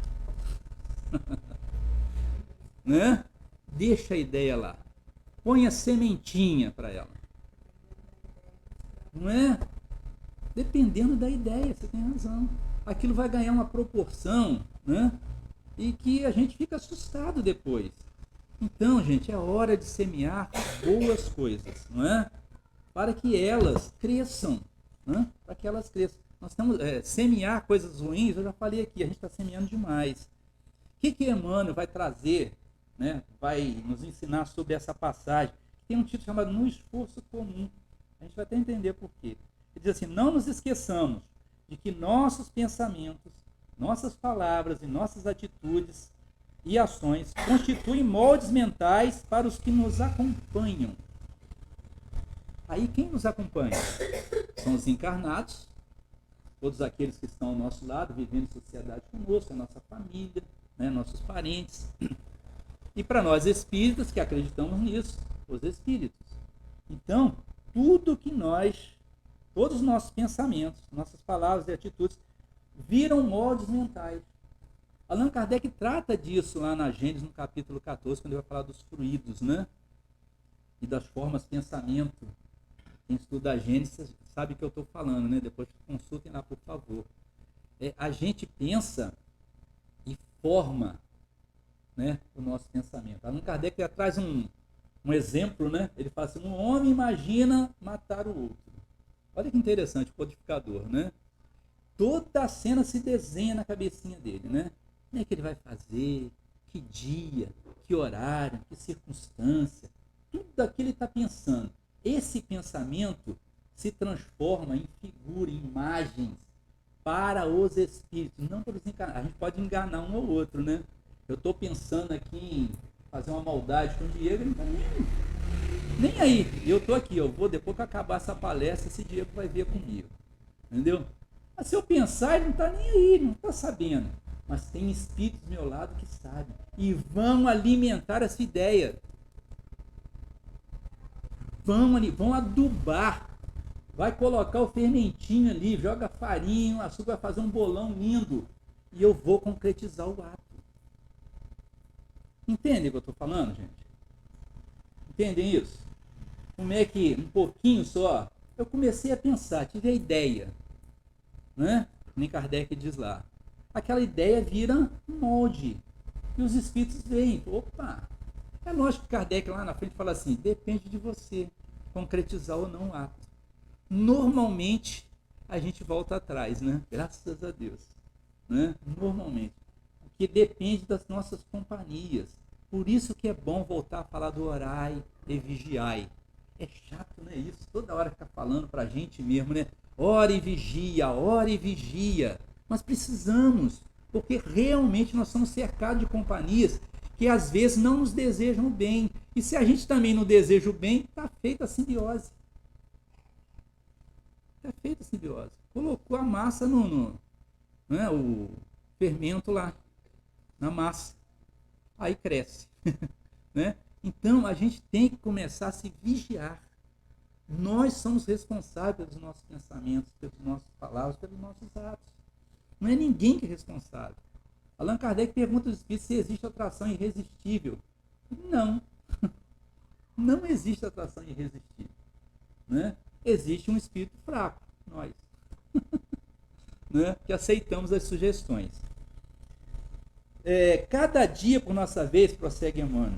Né? Deixa a ideia lá. Põe a sementinha para ela. Não é? Dependendo da ideia, você tem razão. Aquilo vai ganhar uma proporção, né? E que a gente fica assustado depois. Então, gente, é hora de semear boas coisas, não é? Para que elas cresçam, né? Para que elas cresçam. Nós estamos semear coisas ruins, eu já falei aqui, a gente está semeando demais. O que Emmanuel vai trazer, né? Vai nos ensinar sobre essa passagem? Tem um título chamado No Esforço Comum. A gente vai até entender por quê. Ele diz assim, não nos esqueçamos de que nossos pensamentos, nossas palavras e nossas atitudes e ações constituem moldes mentais para os que nos acompanham. Aí quem nos acompanha? São os encarnados, todos aqueles que estão ao nosso lado, vivendo em sociedade conosco, a nossa família, né, nossos parentes. E para nós espíritas, que acreditamos nisso, os espíritos. Então, tudo que todos os nossos pensamentos, nossas palavras e atitudes, viram moldes mentais. Allan Kardec trata disso lá na Gênesis, no capítulo 14, quando ele vai falar dos fluidos, né? E das formas de pensamento. Quem estuda a Gênesis sabe o que eu estou falando, né? Depois consultem lá, por favor. A gente pensa e forma, né, o nosso pensamento. Allan Kardec já traz um exemplo, né? Ele fala assim, um homem imagina matar o outro. Olha que interessante o codificador, né? Toda a cena se desenha na cabecinha dele, né? Como é que ele vai fazer, que dia, que horário, que circunstância, tudo aquilo ele está pensando. Esse pensamento se transforma em figura, em imagens para os espíritos, não para os encarnados. A gente pode enganar um ou outro, né? Eu estou pensando aqui em fazer uma maldade com o Diego, ele não está nem aí. E eu estou aqui, eu vou, depois que acabar essa palestra, esse Diego vai ver comigo. Entendeu? Mas se eu pensar, ele não está nem aí, não está sabendo. Mas tem espíritos do meu lado que sabem. E vão alimentar essa ideia. Vão adubar. Vai colocar o fermentinho ali, joga farinha, o açúcar, vai fazer um bolão lindo. e eu vou concretizar o ato. Entendem o que eu estou falando, gente? Entendem isso? Como é que, um pouquinho só, eu comecei a pensar, tive a ideia, né? Nem Kardec diz lá. Aquela ideia vira um molde. E os espíritos veem, opa, é lógico que Kardec lá na frente fala assim, depende de você concretizar ou não o ato. Normalmente, a gente volta atrás, né? Graças a Deus. Né? Normalmente. Porque depende das nossas companhias. Por isso que é bom voltar a falar do orai e vigiai. É chato, né? Isso, toda hora ficar falando pra gente mesmo, né? Ora e vigia, ora e vigia. Mas precisamos, porque realmente nós somos cercados de companhias que às vezes não nos desejam bem. E se a gente também não deseja o bem, está feita a simbiose. Está feita a simbiose. Colocou a massa né, o fermento lá, na massa. Aí cresce. Né? Então a gente tem que começar a se vigiar. Nós somos responsáveis pelos nossos pensamentos, pelas nossas palavras, pelos nossos atos. Não é ninguém que é responsável. Allan Kardec pergunta aos espíritos se existe atração irresistível. Não. Não existe atração irresistível. Né? Existe um espírito fraco, nós. Né? Que aceitamos as sugestões. Cada dia, por nossa vez, prossegue Emmanuel,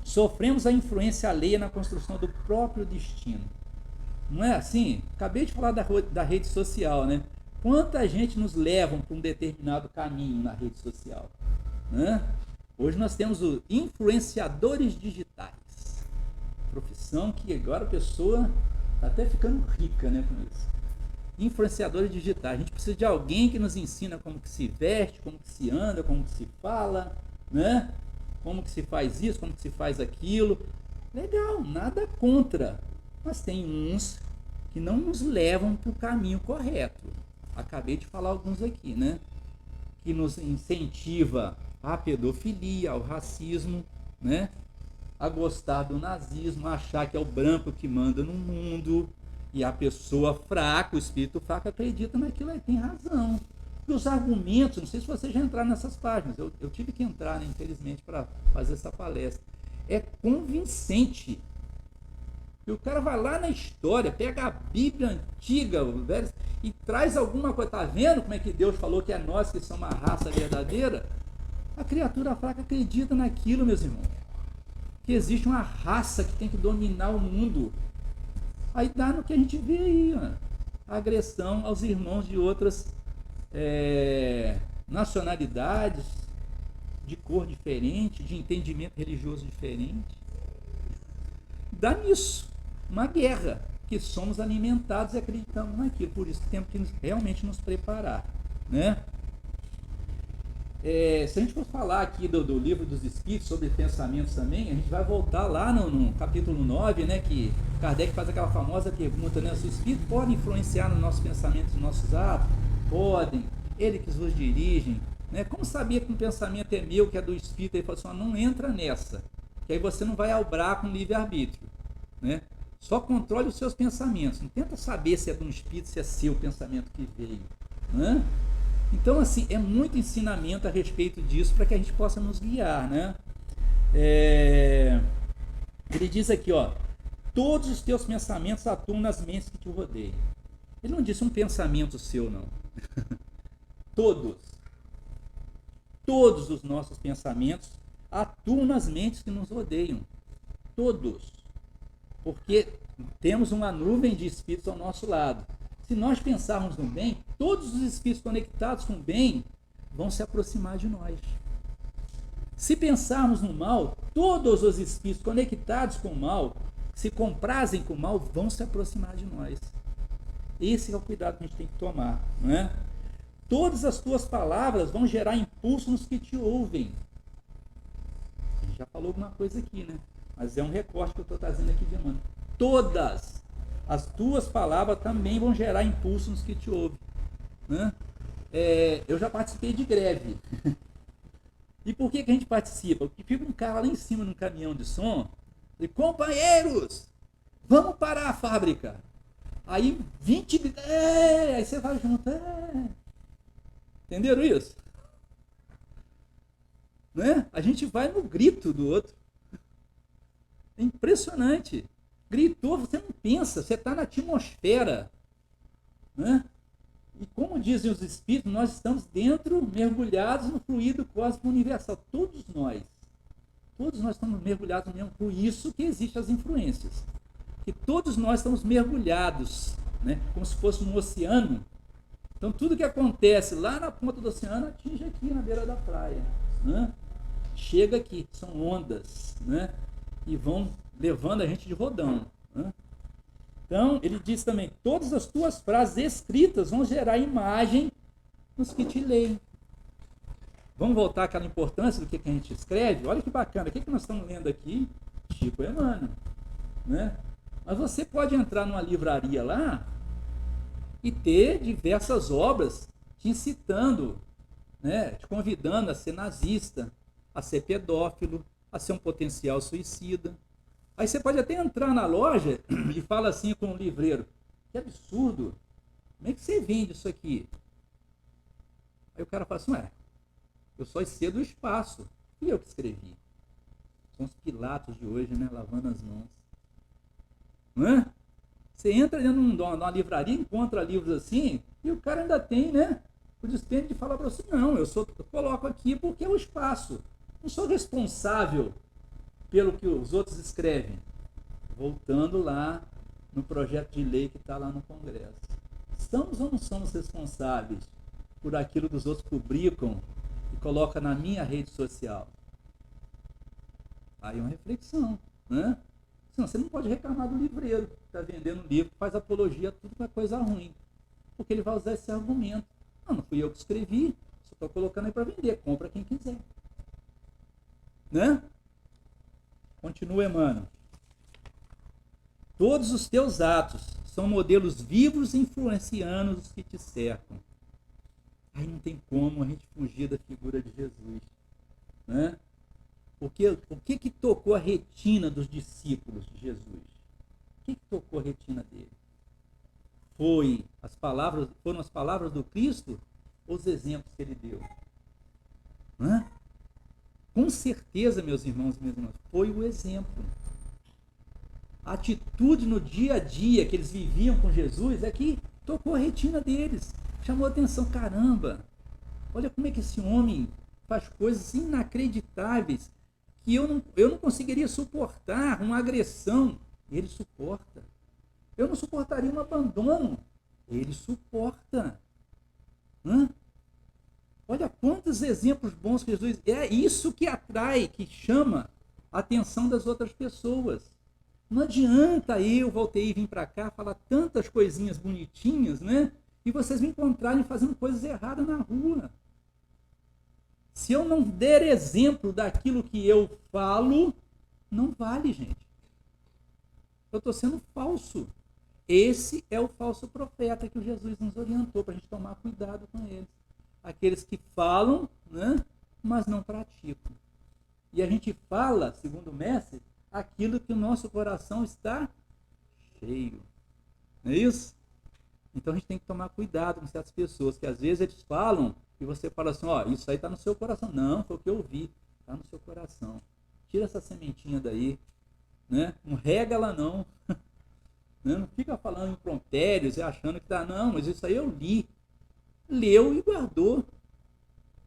sofremos a influência alheia na construção do próprio destino. Não é assim? Acabei de falar da rede social, né? Quanta gente nos levam para um determinado caminho na rede social? Né? Hoje nós temos os influenciadores digitais. Profissão que agora a pessoa está até ficando rica, né, com isso. Influenciadores digitais. A gente precisa de alguém que nos ensina como que se veste, como que se anda, como que se fala, né? Como que se faz isso, como que se faz aquilo. Legal, nada contra. Mas tem uns que não nos levam para o caminho correto. Acabei de falar alguns aqui, né? Que nos incentiva à pedofilia, ao racismo, né? A gostar do nazismo, a achar que é o branco que manda no mundo. E a pessoa fraca, o espírito fraco, acredita naquilo aí, tem razão. E os argumentos, não sei se você já entraram nessas páginas, eu tive que entrar, né, infelizmente, para fazer essa palestra. É convincente. E o cara vai lá na história, pega a Bíblia antiga, velho, e traz alguma coisa. Tá vendo como é que Deus falou que é nós que somos uma raça verdadeira? A criatura fraca acredita naquilo, meus irmãos. Que existe uma raça que tem que dominar o mundo. Aí dá no que a gente vê aí, ó, a agressão aos irmãos de outras nacionalidades, de cor diferente, de entendimento religioso diferente. Dá nisso, uma guerra, que somos alimentados e acreditamos naquilo, por isso que temos que realmente nos preparar, né? Se a gente for falar aqui do livro dos Espíritos, sobre pensamentos também, a gente vai voltar lá no capítulo 9, né, que Kardec faz aquela famosa pergunta, né, se o Espírito pode influenciar nos nossos pensamentos, nos nossos atos? Podem, ele que os dirigem, né? Como saber que um pensamento é meu, que é do Espírito? Ele fala assim, não entra nessa, que aí você não vai albrar com livre-arbítrio, né? Só controle os seus pensamentos, não tenta saber se é de um Espírito, se é seu pensamento que veio, né? Então, assim, é muito ensinamento a respeito disso para que a gente possa nos guiar, né? Ele diz aqui, ó, todos os teus pensamentos atuam nas mentes que te rodeiam. Ele não disse um pensamento seu, não. Todos os nossos pensamentos atuam nas mentes que nos rodeiam. Todos. Porque temos uma nuvem de espíritos ao nosso lado. Se nós pensarmos no bem, todos os espíritos conectados com o bem vão se aproximar de nós. Se pensarmos no mal, todos os espíritos conectados com o mal, se comprazem com o mal, vão se aproximar de nós. Esse é o cuidado que a gente tem que tomar, não é? Todas as tuas palavras vão gerar impulso nos que te ouvem. A gente já falou alguma coisa aqui, né? Mas é um recorte que eu estou trazendo aqui de mano. Todas as tuas palavras também vão gerar impulso nos que te ouvem, né? Eu já participei de greve. E por que a gente participa? Porque fica um cara lá em cima num caminhão de som e, companheiros, vamos parar a fábrica. Aí 20... aí você vai junto. Entenderam isso? Né? A gente vai no grito do outro. É impressionante. Gritou, você não pensa, você está na atmosfera. Né? E como dizem os espíritos, nós estamos dentro, mergulhados no fluido cósmico universal. Todos nós estamos mergulhados no mesmo. Por isso que existem as influências. Que todos nós estamos mergulhados, né? Como se fosse um oceano. Então tudo que acontece lá na ponta do oceano atinge aqui na beira da praia. Né? Chega aqui, são ondas, né? E vão levando a gente de rodão. Né? Então, ele diz também, todas as tuas frases escritas vão gerar imagem nos que te leem. Vamos voltar àquela importância do que a gente escreve? Olha que bacana, o que nós estamos lendo aqui? Chico Emmanuel. Né? Mas você pode entrar numa livraria lá e ter diversas obras te incitando, né? Te convidando a ser nazista, a ser pedófilo, a ser um potencial suicida. Aí você pode até entrar na loja e fala assim com o livreiro, que absurdo, como é que você vende isso aqui? Aí o cara fala assim, eu só excedo o espaço, e eu que escrevi. São os Pilatos de hoje, né, lavando as mãos. Não é? Você entra dentro de uma livraria, encontra livros assim, e o cara ainda tem, né, o dispêndio de falar para você, não, eu coloco aqui porque é o espaço. Não sou responsável pelo que os outros escrevem. Voltando lá no projeto de lei que está lá no Congresso. Estamos ou não somos responsáveis por aquilo que os outros publicam e colocam na minha rede social? Aí é uma reflexão, né? Senão você não pode reclamar do livreiro que está vendendo um livro, que faz apologia a tudo que é coisa ruim. Porque ele vai usar esse argumento. Não fui eu que escrevi, só estou colocando aí para vender, compra quem quiser. Né? Continua Emmanuel. Todos os teus atos são modelos vivos e influenciando os que te cercam. Aí não tem como a gente fugir da figura de Jesus. Né? Porque o que tocou a retina dos discípulos de Jesus? O que tocou a retina dele? Foram as palavras do Cristo ou os exemplos que ele deu? Né? Com certeza, meus irmãos e minhas irmãs, foi o exemplo. A atitude no dia a dia que eles viviam com Jesus é que tocou a retina deles. Chamou a atenção, caramba, olha como é que esse homem faz coisas inacreditáveis que eu não conseguiria suportar uma agressão. Ele suporta. Eu não suportaria um abandono. Ele suporta. Olha quantos exemplos bons que Jesus... É isso que atrai, que chama a atenção das outras pessoas. Não adianta eu, Valteir, vir para cá falar tantas coisinhas bonitinhas, né? E vocês me encontrarem fazendo coisas erradas na rua. Se eu não der exemplo daquilo que eu falo, não vale, gente. Eu estou sendo falso. Esse é o falso profeta que o Jesus nos orientou para a gente tomar cuidado com eles. Aqueles que falam, né, mas não praticam. E a gente fala, segundo o mestre, aquilo que o nosso coração está cheio. Não é isso? Então a gente tem que tomar cuidado com certas pessoas, que às vezes eles falam e você fala assim, isso aí está no seu coração. Não, foi o que eu ouvi. Está no seu coração. Tira essa sementinha daí. Né? Não rega ela não. Não fica falando impropérios e achando que está. Não, mas isso aí eu li. Leu e guardou.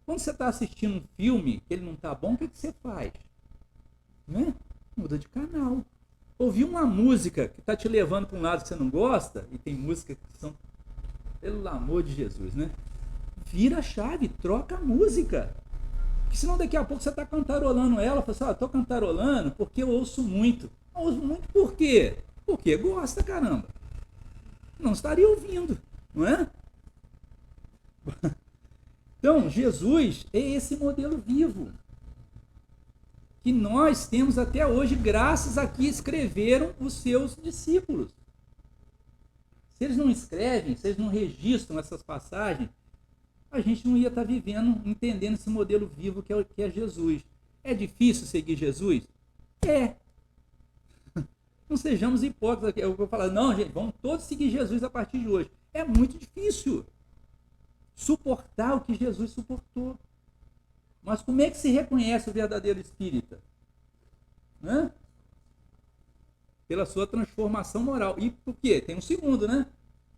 Quando você está assistindo um filme que ele não está bom, o que você faz? Né? Muda de canal. Ouvir uma música que está te levando para um lado que você não gosta, e tem músicas que são, pelo amor de Jesus, né? Vira a chave, troca a música. Porque senão daqui a pouco você está cantarolando ela, fala assim, estou cantarolando porque eu ouço muito. Eu ouço muito por quê? Porque gosta, caramba. Não estaria ouvindo, não é? Então, Jesus é esse modelo vivo que nós temos até hoje, graças a que escreveram os seus discípulos. Se eles não escrevem, se eles não registram essas passagens, a gente não ia estar vivendo, entendendo esse modelo vivo que é Jesus. É difícil seguir Jesus? É. Não sejamos hipócritas aqui. Eu vou falar, não, gente, vamos todos seguir Jesus a partir de hoje. É muito difícil. suportar o que Jesus suportou. Mas como é que se reconhece o verdadeiro espírita? Né? Pela sua transformação moral. E por quê? Tem um segundo, né?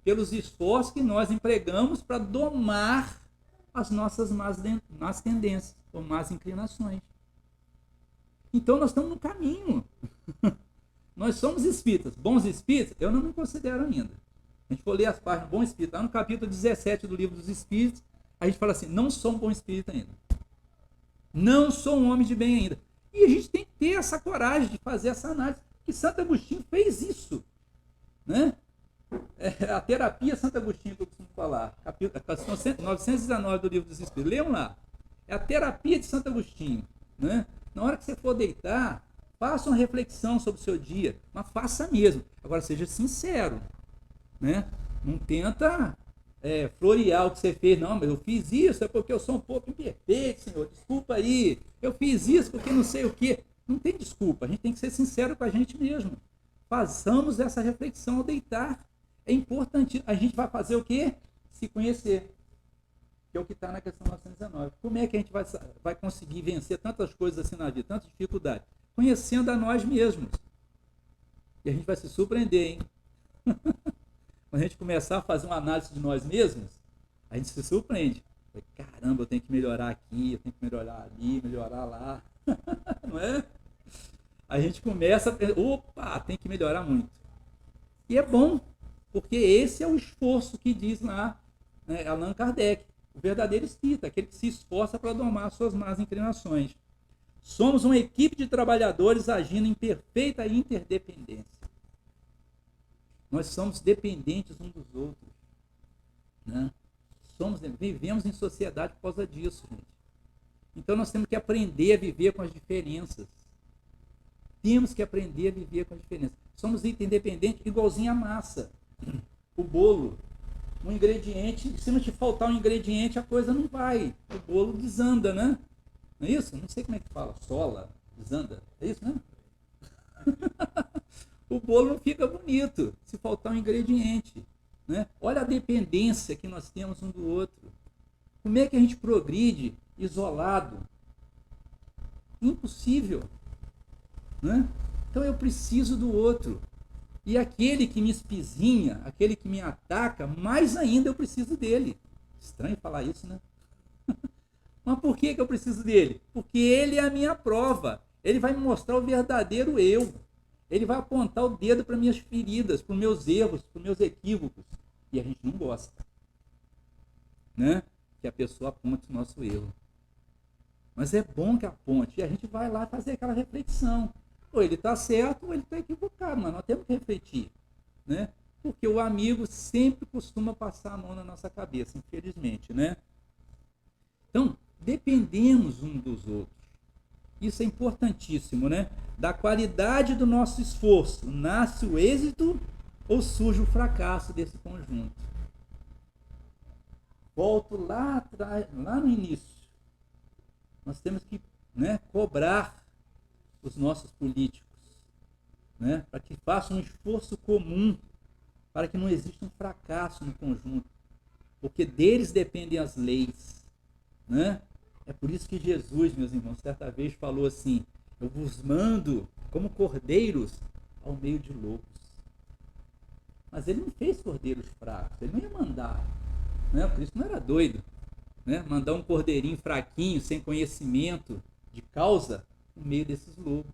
Pelos esforços que nós empregamos para domar as nossas más tendências, ou más inclinações. Então nós estamos no caminho. Nós somos espíritas. Bons espíritas, eu não me considero ainda. A gente for ler as páginas Bom Espírito, lá no capítulo 17 do Livro dos Espíritos, a gente fala assim, não sou um bom espírita ainda. Não sou um homem de bem ainda. E a gente tem que ter essa coragem de fazer essa análise, que Santo Agostinho fez isso. Né? A terapia Santo Agostinho, que eu costumo falar, capítulo 919 do Livro dos Espíritos. Leiam lá. É a terapia de Santo Agostinho. Né? Na hora que você for deitar, faça uma reflexão sobre o seu dia, mas faça mesmo. Agora, seja sincero. Né? Não tenta florear o que você fez. Não, mas eu fiz isso é porque eu sou um pouco imperfeito, senhor. Desculpa aí. Eu fiz isso porque não sei o quê. Não tem desculpa. A gente tem que ser sincero com a gente mesmo. Façamos essa reflexão ao deitar. É importante. A gente vai fazer o quê? Se conhecer. Que é o que está na questão 919. Como é que a gente vai conseguir vencer tantas coisas assim na vida, tantas dificuldades? Conhecendo a nós mesmos. E a gente vai se surpreender, hein? Quando a gente começar a fazer uma análise de nós mesmos, a gente se surpreende. Caramba, eu tenho que melhorar aqui, eu tenho que melhorar ali, melhorar lá. Não é? A gente começa a pensar, opa, tem que melhorar muito. E é bom, porque esse é o esforço que diz lá, né, Allan Kardec, o verdadeiro espírita, aquele que se esforça para domar suas más inclinações. Somos uma equipe de trabalhadores agindo em perfeita interdependência. Nós somos dependentes uns dos outros. Né? Vivemos em sociedade por causa disso, gente. Então nós temos que aprender a viver com as diferenças. Temos que aprender a viver com as diferenças. Somos interdependentes igualzinho a massa. O bolo. Um ingrediente, se não te faltar um ingrediente, a coisa não vai. O bolo desanda, né? Não é isso? Não sei como é que fala. Sola, desanda. É isso, né? O bolo não fica bonito se faltar um ingrediente. Né? Olha a dependência que nós temos um do outro. Como é que a gente progride isolado? Impossível. Né? Então eu preciso do outro. E aquele que me espizinha, aquele que me ataca, mais ainda eu preciso dele. Estranho falar isso, né? Mas por que eu preciso dele? Porque ele é a minha prova. Ele vai me mostrar o verdadeiro eu. Ele vai apontar o dedo para minhas feridas, para os meus erros, para os meus equívocos. E a gente não gosta. Né? Que a pessoa aponte o nosso erro. Mas é bom que aponte. E a gente vai lá fazer aquela reflexão. Ou ele está certo ou ele está equivocado. Mas nós temos que refletir. Né? Porque o amigo sempre costuma passar a mão na nossa cabeça, infelizmente. Né? Então, dependemos um dos outros. Isso é importantíssimo, né? Da qualidade do nosso esforço nasce o êxito ou surge o fracasso desse conjunto. Volto lá atrás, lá no início. Nós temos que, né, cobrar os nossos políticos, né, para que façam um esforço comum, para que não exista um fracasso no conjunto, porque deles dependem as leis, né? É por isso que Jesus, meus irmãos, certa vez falou assim: eu vos mando como cordeiros ao meio de lobos. Mas ele não fez cordeiros fracos, ele não ia mandar, né? Por isso não era doido, né? Mandar um cordeirinho fraquinho, sem conhecimento de causa, no meio desses lobos.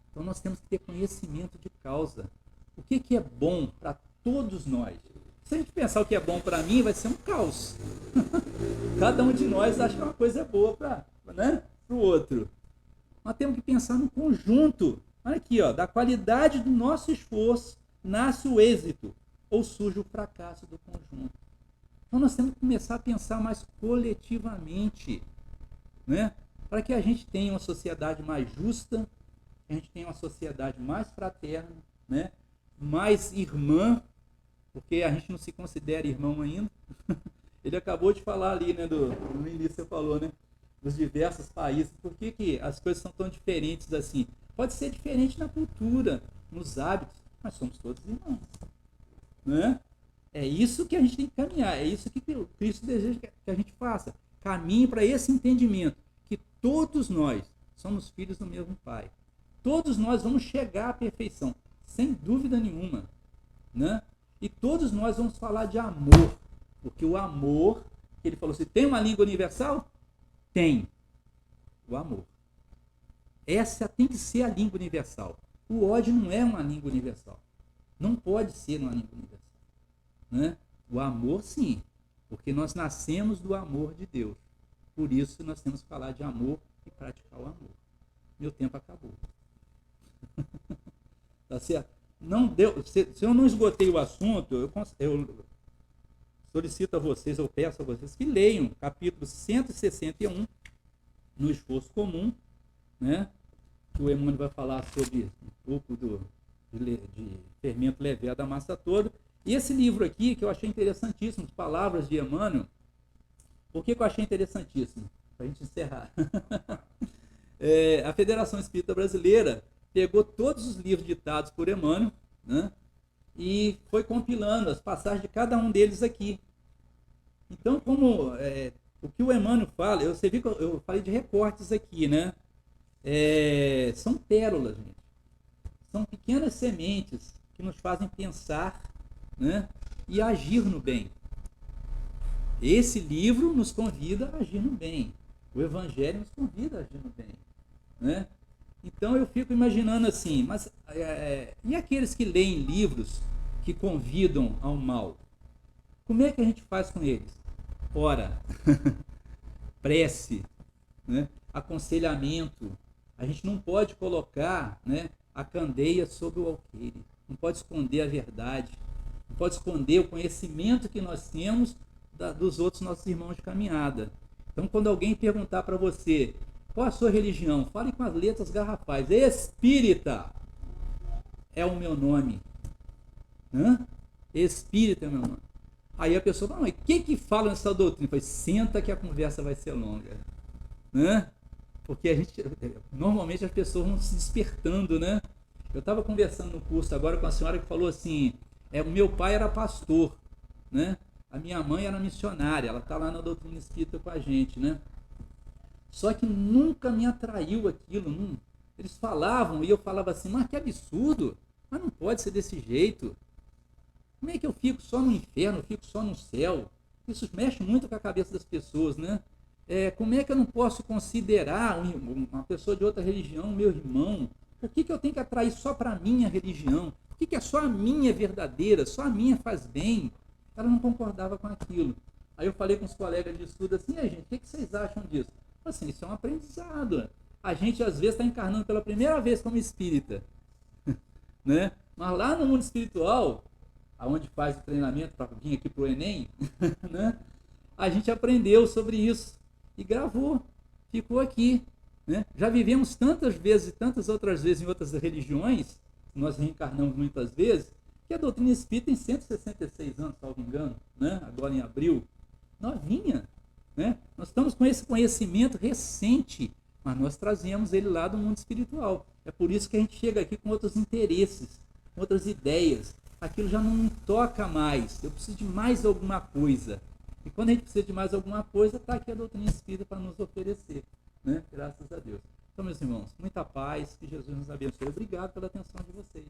Então nós temos que ter conhecimento de causa. O que é bom para todos nós? Se a gente pensar o que é bom para mim, vai ser um caos. Cada um de nós acha que uma coisa é boa para, né, o outro. Nós temos que pensar no conjunto. Olha aqui, ó, da qualidade do nosso esforço nasce o êxito ou surge o fracasso do conjunto. Então nós temos que começar a pensar mais coletivamente, né, para que a gente tenha uma sociedade mais justa, que a gente tenha uma sociedade mais fraterna, né, mais irmã, porque a gente não se considera irmão ainda. Ele acabou de falar ali, né, no início você falou, né, dos diversos países. Por que as coisas são tão diferentes assim? Pode ser diferente na cultura, nos hábitos, mas somos todos irmãos, né? É isso que a gente tem que caminhar, é isso que Cristo deseja que a gente faça. Caminhe para esse entendimento, que todos nós somos filhos do mesmo Pai. Todos nós vamos chegar à perfeição, sem dúvida nenhuma, né? E todos nós vamos falar de amor, porque o amor, ele falou assim, tem uma língua universal? Tem. O amor. Essa tem que ser a língua universal. O ódio não é uma língua universal. Não pode ser uma língua universal. Né? O amor, sim, porque nós nascemos do amor de Deus. Por isso nós temos que falar de amor e praticar o amor. Meu tempo acabou. Tá certo? Não deu, se eu não esgotei o assunto, eu solicito a vocês, eu peço a vocês que leiam capítulo 161 no Esforço Comum, né? Que o Emmanuel vai falar sobre um pouco de fermento levé da massa toda. E esse livro aqui, que eu achei interessantíssimo, Palavras de Emmanuel, por que eu achei interessantíssimo? Para a gente encerrar. A Federação Espírita Brasileira pegou todos os livros ditados por Emmanuel, né, e foi compilando as passagens de cada um deles aqui. Então, como o que o Emmanuel fala, você viu que eu falei de recortes aqui, né? São pérolas, gente. São pequenas sementes que nos fazem pensar, né, e agir no bem. Esse livro nos convida a agir no bem. O Evangelho nos convida a agir no bem, né? Então eu fico imaginando assim, mas e aqueles que leem livros que convidam ao mal? Como é que a gente faz com eles? Ora, prece, né? Aconselhamento. A gente não pode colocar, né, a candeia sobre o alqueire. Não pode esconder a verdade. Não pode esconder o conhecimento que nós temos dos outros nossos irmãos de caminhada. Então, quando alguém perguntar para você qual a sua religião, fale com as letras garrafais. Espírita é o meu nome. Hã? Espírita é o meu nome. Aí a pessoa fala, mas o que fala nessa doutrina? Eu falei, senta que a conversa vai ser longa. Né? Porque normalmente as pessoas vão se despertando, né? Eu estava conversando no curso agora com a senhora que falou assim, o meu pai era pastor, né? A minha mãe era missionária, ela está lá na doutrina espírita com a gente, né? Só que nunca me atraiu aquilo. Eles falavam e eu falava assim, mas que absurdo, mas não pode ser desse jeito. Como é que eu fico só no inferno, eu fico só no céu? Isso mexe muito com a cabeça das pessoas, né? Como é que eu não posso considerar uma pessoa de outra religião meu irmão? Por que eu tenho que atrair só para a minha religião? Por que é só a minha verdadeira, só a minha faz bem? Ela não concordava com aquilo. Aí eu falei com os colegas de estudo assim, gente, o que vocês acham disso? Assim, isso é um aprendizado. A gente às vezes está encarnando pela primeira vez como espírita, né? Mas lá no mundo espiritual, aonde faz o treinamento para vir aqui para o Enem, né? A gente aprendeu sobre isso e gravou, ficou aqui, né? Já vivemos tantas vezes e tantas outras vezes em outras religiões, nós reencarnamos muitas vezes, que a doutrina espírita tem 166 anos, salvo engano, né? Agora em abril, novinha, né? Nós estamos com esse conhecimento recente, mas nós trazemos ele lá do mundo espiritual. É por isso que a gente chega aqui com outros interesses, com outras ideias. Aquilo já não me toca mais, eu preciso de mais alguma coisa. E quando a gente precisa de mais alguma coisa, está aqui a doutrina espírita para nos oferecer, né? Graças a Deus. Então, meus irmãos, muita paz, que Jesus nos abençoe. Obrigado pela atenção de vocês.